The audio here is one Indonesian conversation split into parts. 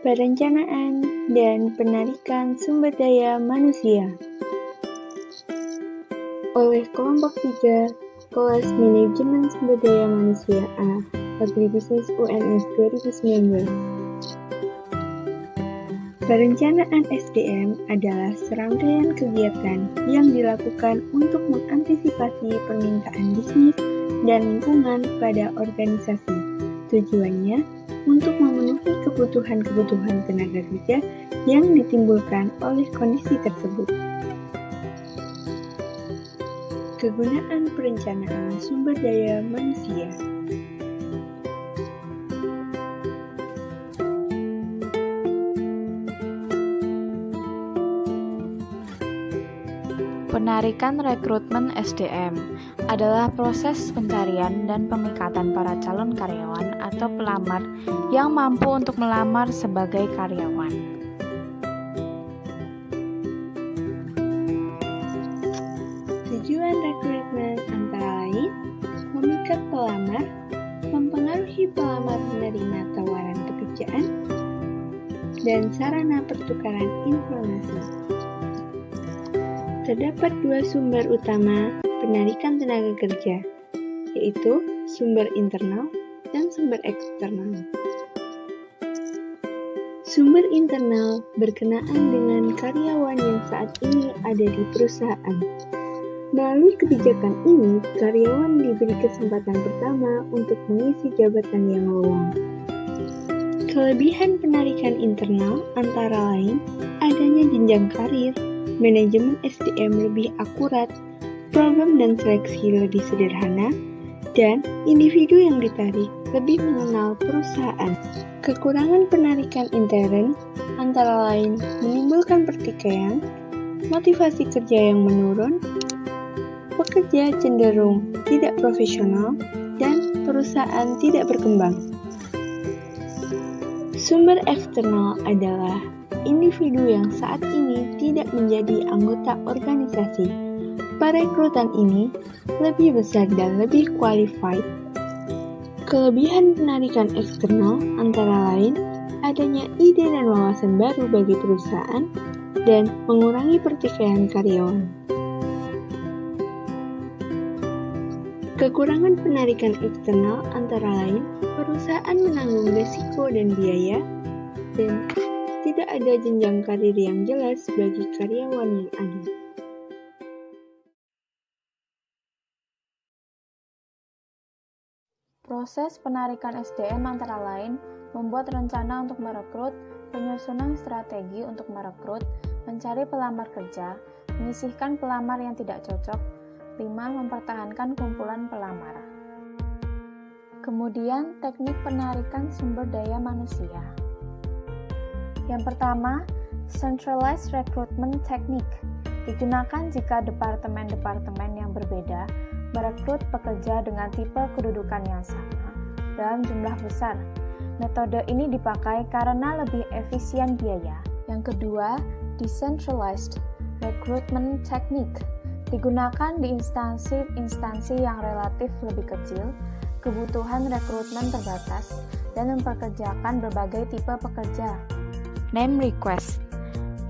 Perencanaan dan Penarikan Sumber Daya Manusia oleh kelompok 3 kelas Manajemen Sumber Daya Manusia A, Agribisnis UNS 2019. Perencanaan SDM adalah serangkaian kegiatan yang dilakukan untuk mengantisipasi permintaan bisnis dan lingkungan pada organisasi. Tujuannya untuk memenuhi kebutuhan-kebutuhan tenaga kerja yang ditimbulkan oleh kondisi tersebut. Kegunaan perencanaan sumber daya manusia. Penarikan rekrutmen SDM adalah proses pencarian dan pemikatan para calon karyawan atau pelamar yang mampu untuk melamar sebagai karyawan. Tujuan rekrutmen antara lain memikat pelamar, mempengaruhi pelamar menerima tawaran pekerjaan, dan sarana pertukaran informasi. Terdapat dua sumber utama penarikan tenaga kerja, yaitu sumber internal dan sumber eksternal. Sumber internal berkenaan dengan karyawan yang saat ini ada di perusahaan. Melalui kebijakan ini, karyawan diberi kesempatan pertama untuk mengisi jabatan yang lowong. Kelebihan penarikan internal antara lain adanya jenjang karir, manajemen SDM lebih akurat, program dan seleksi lebih sederhana, dan individu yang ditarik lebih mengenal perusahaan. Kekurangan penarikan intern antara lain menimbulkan pertikaian, motivasi kerja yang menurun, pekerja cenderung tidak profesional, dan perusahaan tidak berkembang. Sumber eksternal adalah individu yang saat ini tidak menjadi anggota organisasi. Perekrutan ini lebih besar dan lebih qualified. Kelebihan penarikan eksternal antara lain adanya ide dan wawasan baru bagi perusahaan dan mengurangi pertikaian karyawan. Kekurangan penarikan eksternal antara lain perusahaan menanggung risiko dan biaya, dan tidak ada jenjang karir yang jelas bagi karyawan yang ada. Proses penarikan SDM antara lain membuat rencana untuk merekrut, penyusunan strategi untuk merekrut, mencari pelamar kerja, menyisihkan pelamar yang tidak cocok, 5. Mempertahankan kumpulan pelamar. Kemudian, teknik penarikan sumber daya manusia. Yang pertama, Centralized Recruitment Technique digunakan jika departemen-departemen yang berbeda merekrut pekerja dengan tipe kedudukan yang sama dalam jumlah besar. Metode ini dipakai karena lebih efisien biaya. Yang kedua, Decentralized Recruitment Technique digunakan di instansi-instansi yang relatif lebih kecil, kebutuhan rekrutmen terbatas, dan memperkerjakan berbagai tipe pekerja. Name request,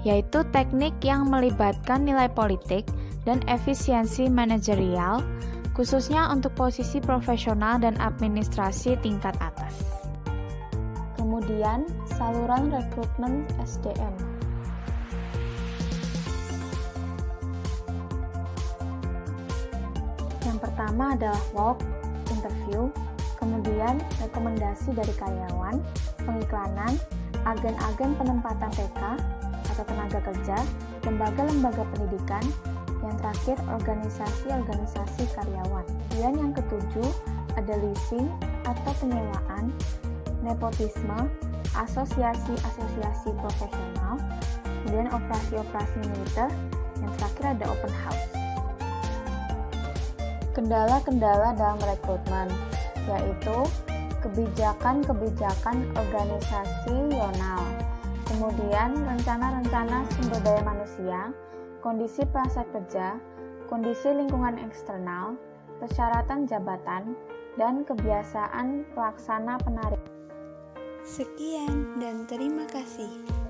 yaitu teknik yang melibatkan nilai politik dan efisiensi manajerial, khususnya untuk posisi profesional dan administrasi tingkat atas. Kemudian, saluran rekrutmen SDM. Yang pertama adalah walk, interview, kemudian rekomendasi dari karyawan, pengiklanan, agen-agen penempatan TK atau tenaga kerja, lembaga-lembaga pendidikan, yang terakhir organisasi-organisasi karyawan. Kemudian yang ketujuh ada leasing atau penyewaan, nepotisme, asosiasi-asosiasi profesional, kemudian operasi-operasi militer, yang terakhir ada open house. Kendala-kendala dalam rekrutmen, yaitu kebijakan-kebijakan organisasional, kemudian rencana-rencana sumber daya manusia, kondisi pasar kerja, kondisi lingkungan eksternal, persyaratan jabatan, dan kebiasaan pelaksana penarik. Sekian dan terima kasih.